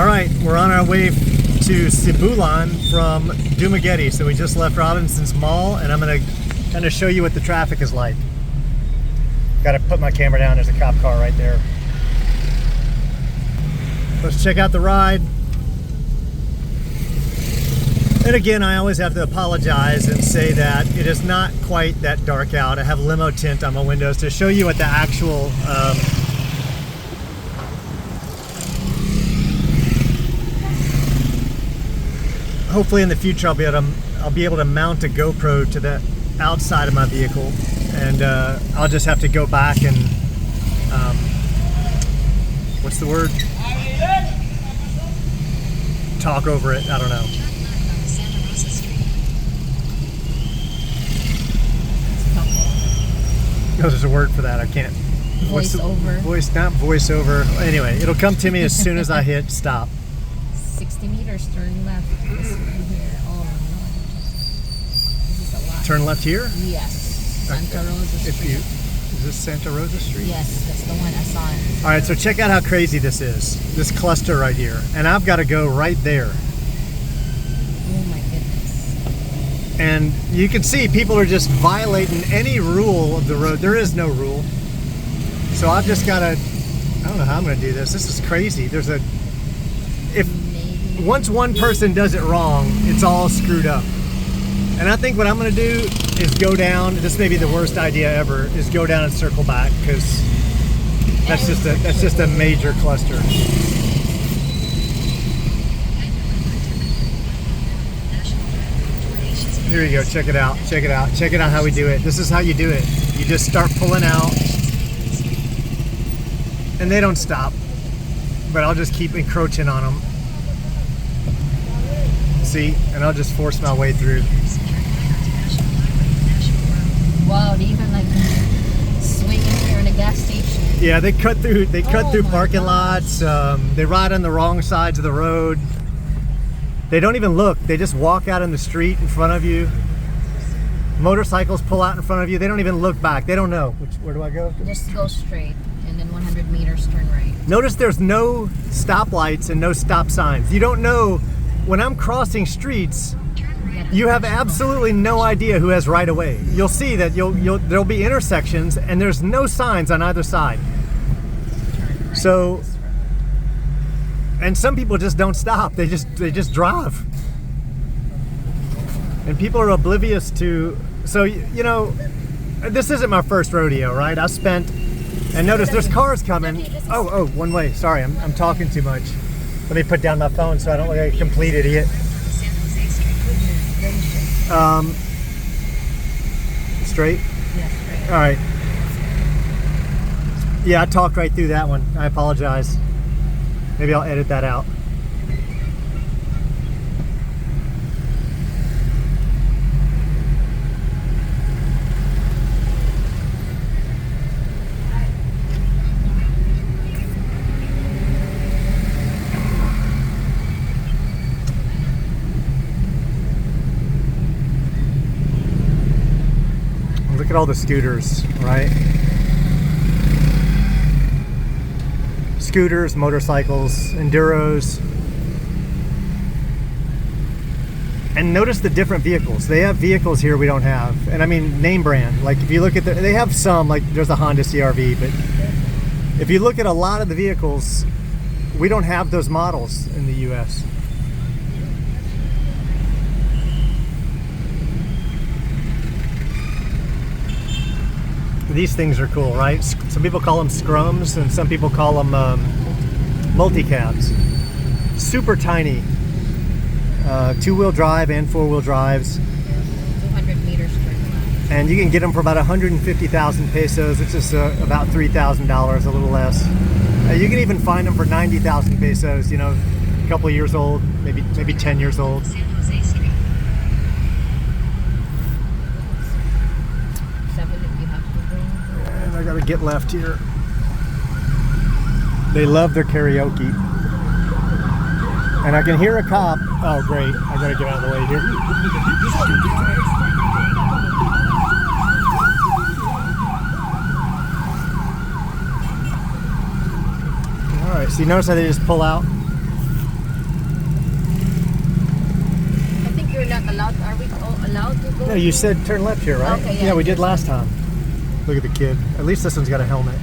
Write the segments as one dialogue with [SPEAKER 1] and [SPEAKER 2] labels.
[SPEAKER 1] All right, we're on our way to Sibulan from Dumaguete. So we just left Robinson's Mall, and I'm gonna kind of show you what the traffic is like. Got to put my camera down. There's a cop car right there. Let's check out the ride. And again, I always have to apologize and say that it is not quite that dark out. I have limo tint on my windows to show you what the actual hopefully in the future I'll be able to mount a GoPro to the outside of my vehicle, and I'll just have to go back and what's the word? Talk over it. I don't know. No, there's a word for that. I can't.
[SPEAKER 2] Voice over.
[SPEAKER 1] Not voice over. Anyway, it'll come to me as soon as I hit stop.
[SPEAKER 2] 60 meters, turn left. This one here. Oh no. This is a lot.
[SPEAKER 1] Turn left here?
[SPEAKER 2] Yes. Santa Rosa Street.
[SPEAKER 1] Is this Santa Rosa Street?
[SPEAKER 2] Yes, that's the one I saw.
[SPEAKER 1] All right, so check out how crazy this is. This cluster right here. And I've got to go right there.
[SPEAKER 2] Oh my goodness.
[SPEAKER 1] And you can see people are just violating any rule of the road. There is no rule. So I've just got to, I don't know how I'm going to do this. This is crazy. Once one person does it wrong, it's all screwed up. And I think what I'm going to do is go down. This may be the worst idea ever, is go down and circle back, because that's just a major cluster. Here you go. Check it out. Check it out. Check it out how we do it. This is how you do it. You just start pulling out, and they don't stop. But I'll just keep encroaching on them. See, and I'll just force my way through.
[SPEAKER 2] Wow, they even like swing in here in a gas station.
[SPEAKER 1] Yeah, they cut through. They cut through parking lots. They ride on the wrong sides of the road. They don't even look. They just walk out in the street in front of you. Motorcycles pull out in front of you. They don't even look back. They don't know. Where do I go?
[SPEAKER 2] Just go straight, and then 100 meters turn right.
[SPEAKER 1] Notice there's no stoplights and no stop signs. You don't know. When I'm crossing streets, you have absolutely no idea who has right of way. You'll see that there'll be intersections and there's no signs on either side. So, and some people just don't stop. They just drive. And people are oblivious to, so you know, this isn't my first rodeo, right? And notice there's cars coming. Oh, one way. Sorry, I'm talking too much. Let me put down my phone so I don't look like a complete idiot. Straight?
[SPEAKER 2] Yeah, straight.
[SPEAKER 1] All right. Yeah, I talked right through that one. I apologize. Maybe I'll edit that out. Look at all the scooters, right? Scooters, motorcycles, enduros. And notice the different vehicles. They have vehicles here we don't have. And I mean name brand. Like if you look at they have some, like there's a Honda CR-V, but if you look at a lot of the vehicles, we don't have those models in the US. These things are cool, right? Some people call them scrums, and some people call them multi-cabs. Super tiny. Two-wheel drive and four-wheel drives.
[SPEAKER 2] 200 meters turn left.
[SPEAKER 1] And you can get them for about 150,000 pesos, which is about $3,000, a little less. You can even find them for 90,000 pesos, you know, a couple of years old, maybe 10 years old. I gotta get left here. They love their karaoke. And I can hear a cop. Oh, great. I gotta get out of the way here. All right, so you notice how they just pull out?
[SPEAKER 2] allowed? Are we allowed to go?
[SPEAKER 1] No, you said turn left here, right?
[SPEAKER 2] Okay, yeah,
[SPEAKER 1] yeah, we did
[SPEAKER 2] turn
[SPEAKER 1] last time. Look at the kid. At least this one's got a helmet.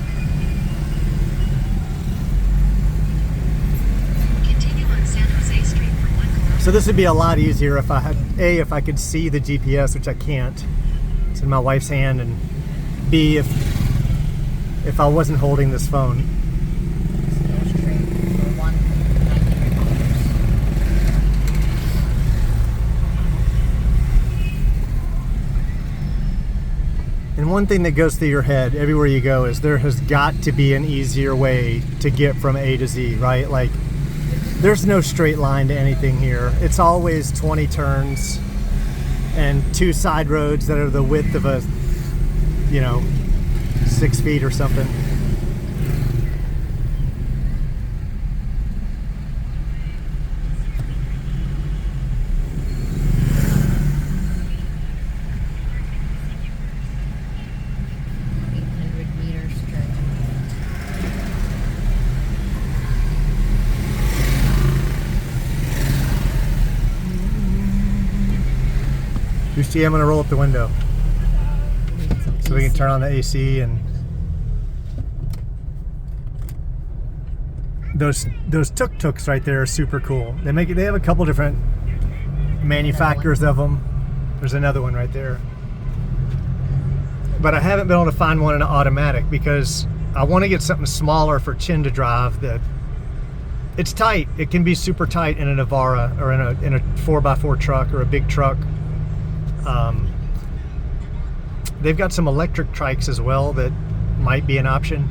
[SPEAKER 3] Continue on San Jose Street for 1 kilometer.
[SPEAKER 1] So this would be a lot easier if I had, A, if I could see the GPS, which I can't. It's in my wife's hand, and B, if I wasn't holding this phone.
[SPEAKER 2] Stay straight for 190 meters.
[SPEAKER 1] And one thing that goes through your head everywhere you go is there has got to be an easier way to get from A to Z, right? Like, there's no straight line to anything here. It's always 20 turns and 2 side roads that are the width of a, 6 feet or something. I'm going to roll up the window so we can turn on the AC. And those tuk-tuks right there are super cool. They have a couple different manufacturers of them. There's another one right there, but I haven't been able to find one in an automatic because I want to get something smaller for Chin to drive. That it's tight. It can be super tight in a Navara or in a 4x4 truck or a big truck. They've got some electric trikes as well that might be an option.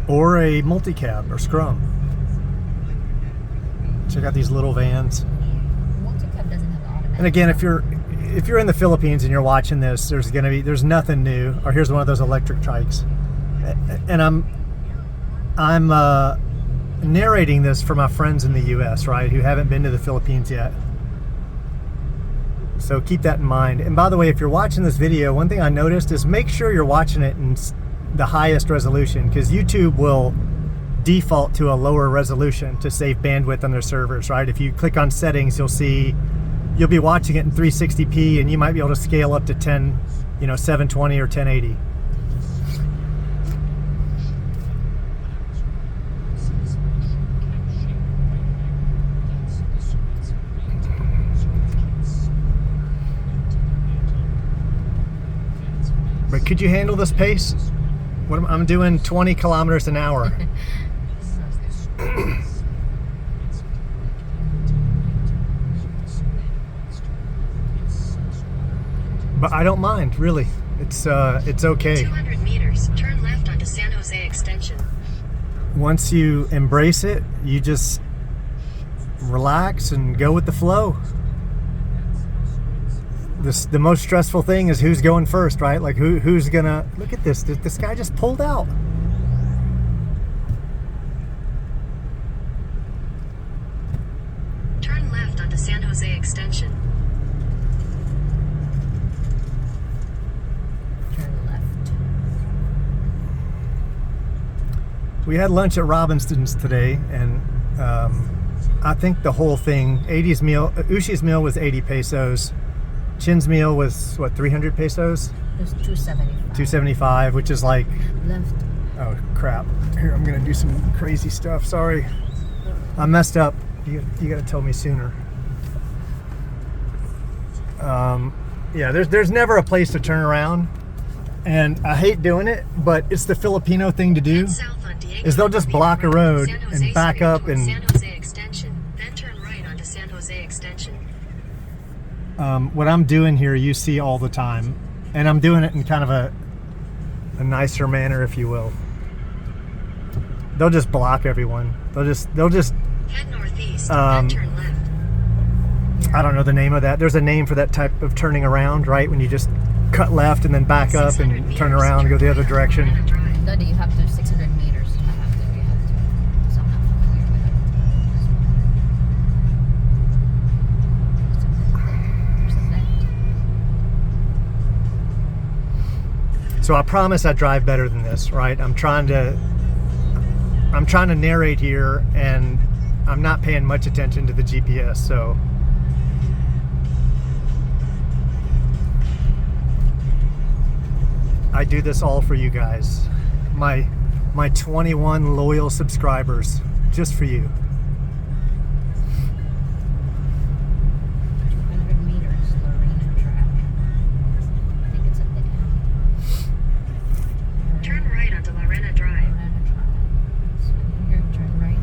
[SPEAKER 1] Or a multi-cab or scrum. Check out these little vans.
[SPEAKER 2] Multi-cab doesn't have automatic.
[SPEAKER 1] And again, if you're in the Philippines and you're watching this, there's nothing new. Or here's one of those electric trikes. And I'm narrating this for my friends in the US, right, who haven't been to the Philippines yet. So keep that in mind. And by the way, if you're watching this video, one thing I noticed is make sure you're watching it in the highest resolution, because YouTube will default to a lower resolution to save bandwidth on their servers, right? If you click on settings, you'll be watching it in 360p, and you might be able to scale up to 720 or 1080. But could you handle this pace? I'm doing 20 kilometers an hour. But I don't mind, really. It's okay.
[SPEAKER 3] 200 meters, turn left onto San Jose Extension.
[SPEAKER 1] Once you embrace it, you just relax and go with the flow. The most stressful thing is who's going first, right? Like who's gonna look at this? This guy just pulled out.
[SPEAKER 3] Turn left onto San Jose Extension.
[SPEAKER 2] Turn left.
[SPEAKER 1] We had lunch at Robinson's today, and I think the whole thing, Ushi's meal was 80 pesos. Chin's meal was, what, 300 pesos?
[SPEAKER 2] It was 275.
[SPEAKER 1] 275, which is like...
[SPEAKER 2] Left.
[SPEAKER 1] Oh, crap. Here, I'm going to do some crazy stuff. Sorry. I messed up. You got to tell me sooner. Yeah, there's never a place to turn around. And I hate doing it, but it's the Filipino thing to do. Is they'll just block a road and back up and...
[SPEAKER 3] San Jose Extension, then turn right onto San Jose Extension.
[SPEAKER 1] What I'm doing here, you see all the time, and I'm doing it in kind of a nicer manner, if you will. They'll just block everyone. They'll just
[SPEAKER 3] Head northeast, then turn left.
[SPEAKER 1] I don't know the name of that. There's a name for that type of turning around, right? When you just cut left and then back up and turn around and go the other direction.
[SPEAKER 2] Daddy, you have to 600 meters. We have to. So I'm not familiar with it. There's a vent.
[SPEAKER 1] So I promise I drive better than this, right? I'm trying to narrate here, and I'm not paying much attention to the GPS, so I do this all for you guys. My 21 loyal subscribers, just for you.
[SPEAKER 2] 200 meters, Lorena Drive. I think it's at the end.
[SPEAKER 3] Turn right onto Lorena Drive.
[SPEAKER 2] Lorena Drive. So here, turn right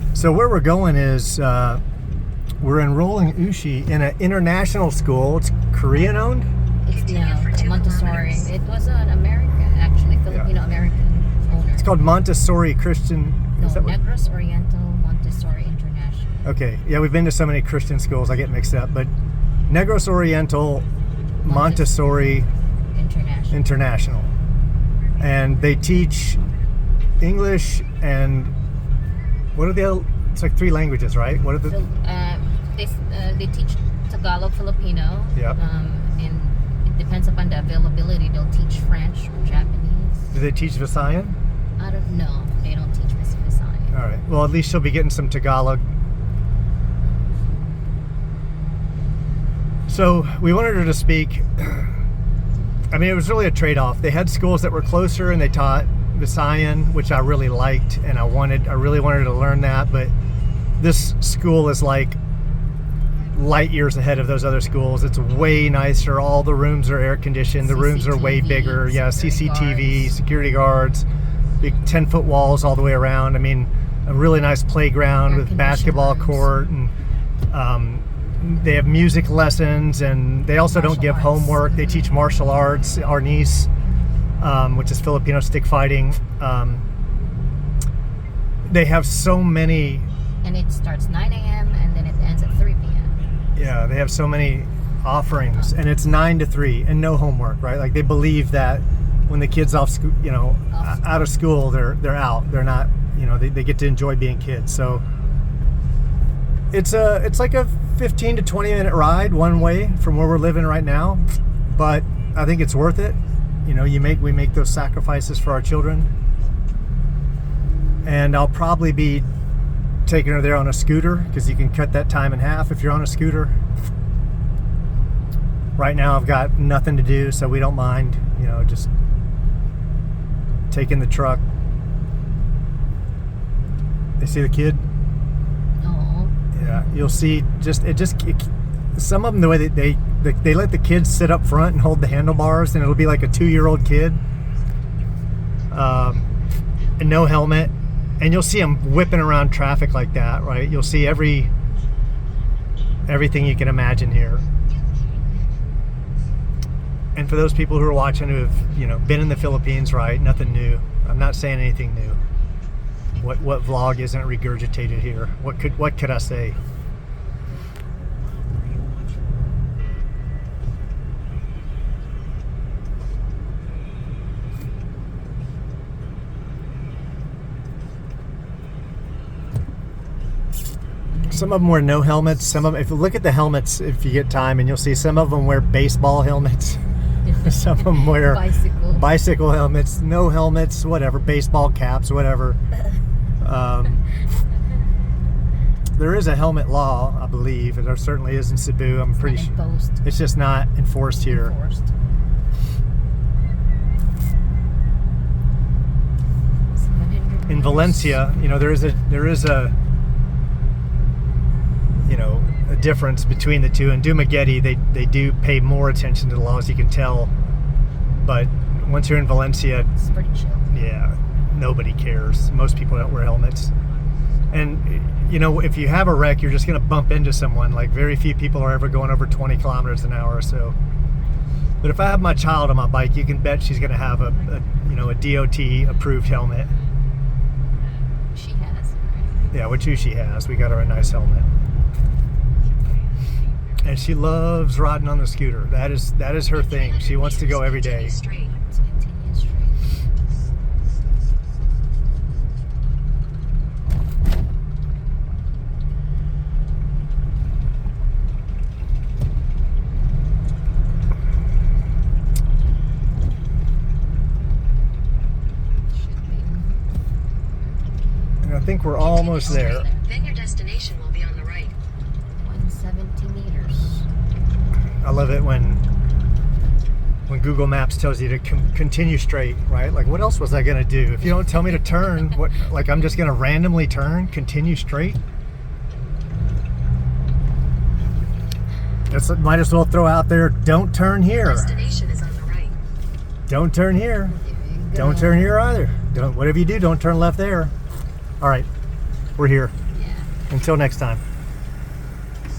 [SPEAKER 2] there.
[SPEAKER 1] So where we're going is we're enrolling Ushi in an international school. It's Korean owned.
[SPEAKER 2] It's
[SPEAKER 3] Continue for 2
[SPEAKER 2] Montessori.
[SPEAKER 3] kilometers.
[SPEAKER 2] It was an American, actually, Filipino-American owner.
[SPEAKER 1] It's called Montessori Christian.
[SPEAKER 2] No,
[SPEAKER 1] Is that what?
[SPEAKER 2] Negros Oriental Montessori International.
[SPEAKER 1] Okay, yeah, we've been to so many Christian schools, I get mixed up. But Negros Oriental Montessori
[SPEAKER 2] International.
[SPEAKER 1] International, and they teach English and what are the other? It's like 3 languages, right? What are the?
[SPEAKER 2] They teach Tagalog, Filipino.
[SPEAKER 1] Yep.
[SPEAKER 2] And it depends upon the availability. They'll teach French or Japanese.
[SPEAKER 1] Do they teach Visayan?
[SPEAKER 2] I don't know. They don't teach Visayan.
[SPEAKER 1] All right. Well, at least she'll be getting some Tagalog. So we wanted her to speak. I mean, it was really a trade-off. They had schools that were closer and they taught Visayan, which I really liked, and I really wanted her to learn that. But this school is like light years ahead of those other schools. It's way nicer. All the rooms are air conditioned. The rooms are way
[SPEAKER 2] CCTV,
[SPEAKER 1] bigger. Yeah, CCTV,
[SPEAKER 2] guards.
[SPEAKER 1] security guards, big 10-foot walls all the way around. I mean, a really nice playground with
[SPEAKER 2] Air-conditioned
[SPEAKER 1] basketball
[SPEAKER 2] rooms.
[SPEAKER 1] court, and they have music lessons, and they also don't
[SPEAKER 2] Martial
[SPEAKER 1] give
[SPEAKER 2] arts.
[SPEAKER 1] homework. They teach martial arts, arnis, which is Filipino stick fighting. They have so many.
[SPEAKER 2] And it starts 9 a.m. and then it ends at 3 p.m.
[SPEAKER 1] Yeah, they have so many offerings, and it's 9 to 3, and no homework, right? Like they believe that when the kids out of school, they're out. They're not, they get to enjoy being kids. So it's like a 15 to 20 minute ride one way from where we're living right now, but I think it's worth it. We make those sacrifices for our children, and I'll probably be taking her there on a scooter because you can cut that time in half if you're on a scooter. Right now I've got nothing to do, so we don't mind, just taking the truck. You see the kid?
[SPEAKER 2] Oh.
[SPEAKER 1] Yeah, you'll see some of them, the way that they let the kids sit up front and hold the handlebars, and it'll be like a 2-year-old kid, and no helmet. And you'll see them whipping around traffic like that, right? You'll see everything you can imagine here. And for those people who are watching who have, been in the Philippines, right? Nothing new. I'm not saying anything new. What vlog isn't regurgitated here? What could I say? Some of them wear no helmets. Some of them, if you look at the helmets, if you get time, and you'll see some of them wear baseball helmets. Some of them wear bicycle helmets, no helmets, whatever, baseball caps, whatever. There is a helmet law, I believe. There certainly is in Cebu. I'm pretty sure. It's just not enforced here. In Valencia, there is a difference between the two. In Dumaguete, they do pay more attention to the laws, you can tell. But once you're in Valencia,
[SPEAKER 2] It's pretty chill.
[SPEAKER 1] yeah, nobody cares. Most people don't wear helmets. And if you have a wreck, you're just going to bump into someone. Like, very few people are ever going over 20 kilometers an hour or so. But if I have my child on my bike, you can bet she's going to have a DOT approved helmet.
[SPEAKER 2] She has, right?
[SPEAKER 1] Yeah, which she has. We got her a nice helmet. And she loves riding on the scooter. That is her thing. She wants to go every day.
[SPEAKER 3] Straight.
[SPEAKER 2] Let's continue straight. Should be.
[SPEAKER 1] think we're almost there.
[SPEAKER 3] Then your destination will be on the right.
[SPEAKER 2] 170 meters.
[SPEAKER 1] I love it when Google Maps tells you to continue straight, right? Like, what else was I gonna do? If you don't tell me to turn, what? Like, I'm just gonna randomly turn, continue straight? That's, might as well throw out there, don't turn here.
[SPEAKER 3] Destination is on the right.
[SPEAKER 1] Don't turn here.
[SPEAKER 2] There you go.
[SPEAKER 1] Don't turn here either. Don't, whatever you do, don't turn left there. All right, we're here.
[SPEAKER 2] Yeah.
[SPEAKER 1] Until next time.